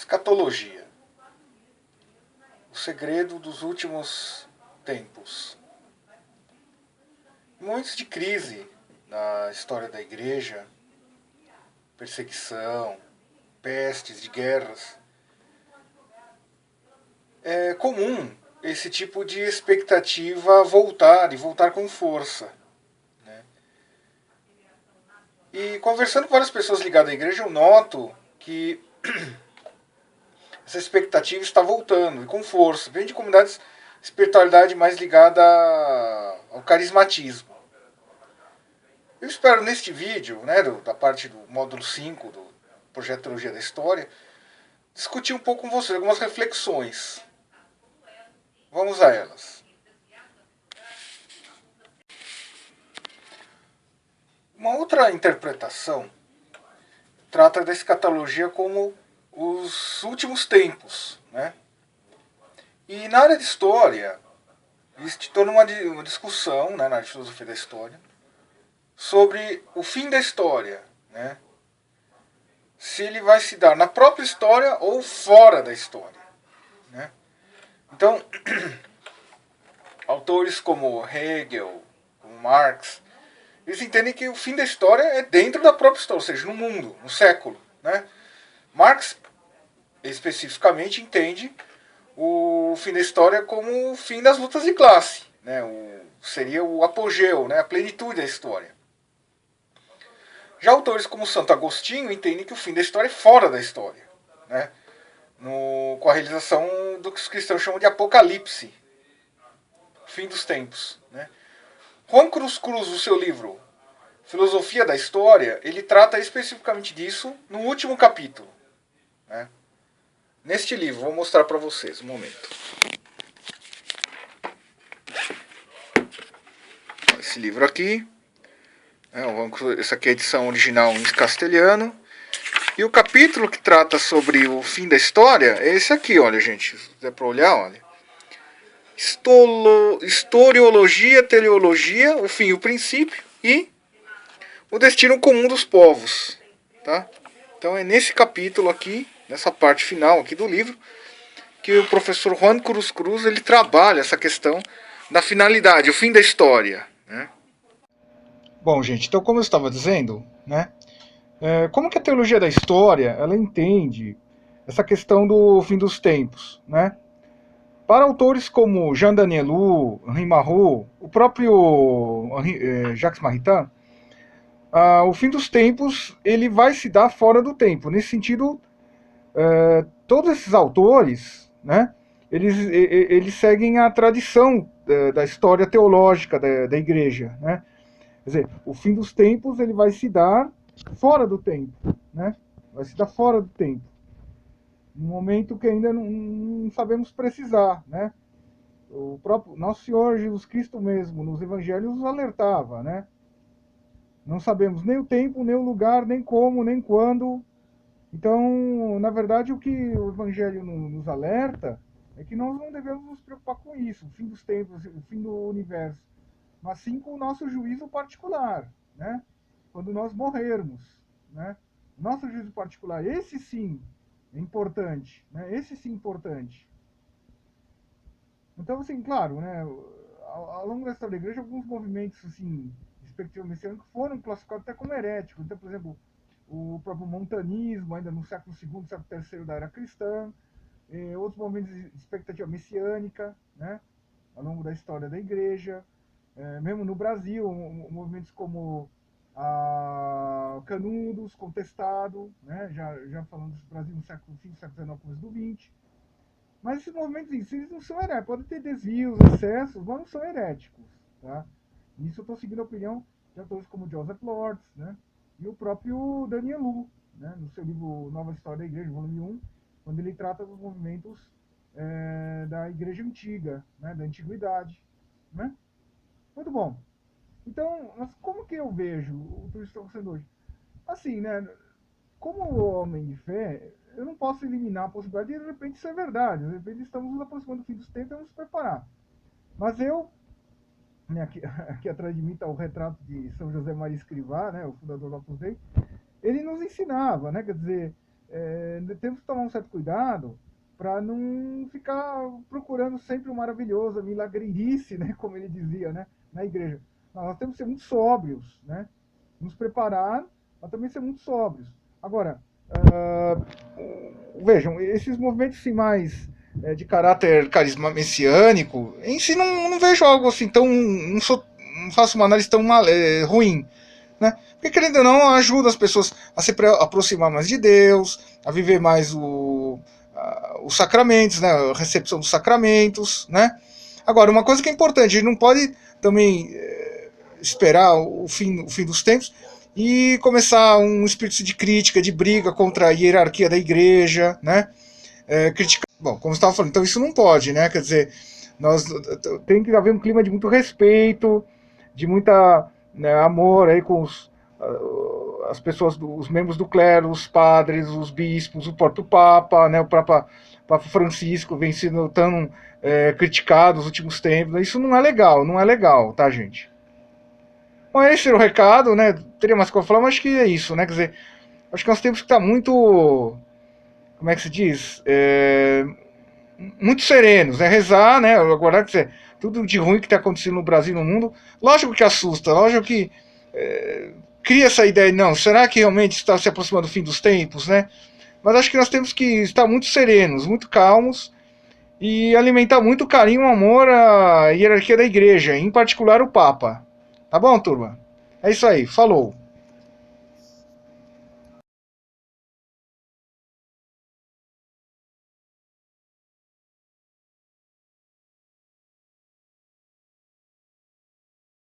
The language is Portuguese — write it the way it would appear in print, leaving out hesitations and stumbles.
Escatologia, o segredo dos últimos tempos. Em momentos de crise na história da igreja, perseguição, pestes, de guerras, é comum esse tipo de expectativa voltar e voltar com força. Né? E conversando com várias pessoas ligadas à igreja, eu noto que essa expectativa está voltando e com força. Vem de comunidades de espiritualidade mais ligada ao carismatismo. Eu espero neste vídeo, né, da parte do módulo 5 do projeto Teologia da História, discutir um pouco com vocês algumas reflexões. Vamos a elas. Uma outra interpretação trata da escatologia como os últimos tempos. Né? E na área de história, existe toda uma discussão, né, na filosofia da história, sobre o fim da história. Né? Se ele vai se dar na própria história ou fora da história. Né? Então, autores como Hegel, como Marx, eles entendem que o fim da história é dentro da própria história, ou seja, no mundo, no século. Né? Marx, especificamente, entende o fim da história como o fim das lutas de classe. Né? Seria o apogeu, né? A plenitude da história. Já autores como Santo Agostinho entendem que o fim da história é fora da história. Né? Com a realização do que os cristãos chamam de apocalipse, fim dos tempos. Né? Juan Cruz Cruz, no seu livro Filosofia da História, ele trata especificamente disso no último capítulo. Né? Neste livro, vou mostrar para vocês um momento. Esse livro aqui, essa aqui é a edição original em castelhano. E o capítulo que trata sobre o fim da história é esse aqui, olha, gente. Se der para olhar, olha. Historiologia, teleologia, o fim e o princípio e o destino comum dos povos. Tá? Então é nesse capítulo aqui, nessa parte final aqui do livro, que o professor Juan Cruz Cruz ele trabalha essa questão da finalidade, o fim da história. Né? Bom, gente, então como eu estava dizendo, né, como que a teologia da história ela entende essa questão do fim dos tempos, né? Para autores como Jean Danielou, Henri Marot, o próprio Jacques Maritain, o fim dos tempos ele vai se dar fora do tempo. Nesse sentido, todos esses autores, né, eles seguem a tradição da história teológica da igreja. Né? Quer dizer, o fim dos tempos ele vai se dar fora do tempo. Né? Vai se dar fora do tempo. Um momento que ainda não sabemos precisar. Né? O próprio Nosso Senhor Jesus Cristo mesmo, nos evangelhos, nos alertava. Né? Não sabemos nem o tempo, nem o lugar, nem como, nem quando. Então, na verdade, o que o Evangelho nos alerta é que nós não devemos nos preocupar com isso, o fim dos tempos, o fim do universo, mas sim com o nosso juízo particular, né? Quando nós morrermos, né? Nosso juízo particular, esse sim é importante, né? Esse sim é importante. Então, assim, claro, né? Ao longo da história da igreja, alguns movimentos, assim, de perspectiva messiânica foram classificados até como heréticos. Então, por exemplo, o próprio montanismo, ainda no século II, século III da era cristã, outros movimentos de expectativa messiânica, né, ao longo da história da igreja, mesmo no Brasil, movimentos como Canudos, Contestado, né, já falando do Brasil no século V, século XIX, começo do XX. Mas esses movimentos em si não são heréticos, podem ter desvios, excessos, mas não são heréticos. Tá? Nisso eu estou seguindo a opinião de autores como Joseph Lortz, né, e o próprio Danielou, né, no seu livro Nova História da Igreja, volume 1, quando ele trata dos movimentos da Igreja Antiga, né, da Antiguidade. Né? Muito bom. Então, mas como que eu vejo o que eu estou acontecendo hoje? Assim, né, como homem de fé, eu não posso eliminar a possibilidade de repente isso é verdade. De repente estamos nos aproximando do fim dos tempos e vamos nos preparar. Mas eu, né, aqui atrás de mim está o retrato de São José Maria Escrivá, né, o fundador do Opus Dei, ele nos ensinava, né, quer dizer, temos que tomar um certo cuidado para não ficar procurando sempre o maravilhoso, a milagrerice, né, como ele dizia, né, na igreja. Nós temos que ser muito sóbrios, né, nos preparar, mas também ser muito sóbrios. Agora, vejam, esses movimentos assim, mais de caráter carisma messiânico, em si não vejo algo assim tão. Não faço uma análise tão ruim. Né? Porque, querendo ou não, ajuda as pessoas a se aproximar mais de Deus, a viver mais os sacramentos, né? A recepção dos sacramentos. Né? Agora, uma coisa que é importante, a gente não pode também esperar o fim dos tempos e começar um espírito de crítica, de briga contra a hierarquia da igreja, né? Criticar. Bom, como você estava falando, então isso não pode, né? Quer dizer, nós tem que haver um clima de muito respeito, de muita, né, amor aí com as pessoas, os membros do clero, os padres, os bispos, o próprio Papa, né? O Papa Francisco vem sendo tão criticado nos últimos tempos. Isso não é legal, não é legal, tá, gente? Bom, esse era o recado, né? Teria mais coisa pra falar, mas acho que é isso, né? Quer dizer, acho que nós temos que estar muito, como é que se diz? Muito serenos, né? Rezar, né? Agora, quer dizer, tudo de ruim que está acontecendo no Brasil e no mundo, lógico que assusta, lógico que cria essa ideia, não, será que realmente está se aproximando do fim dos tempos, né? Mas acho que nós temos que estar muito serenos, muito calmos e alimentar muito carinho e amor à hierarquia da igreja, em particular o Papa. Tá bom, turma? É isso aí, falou.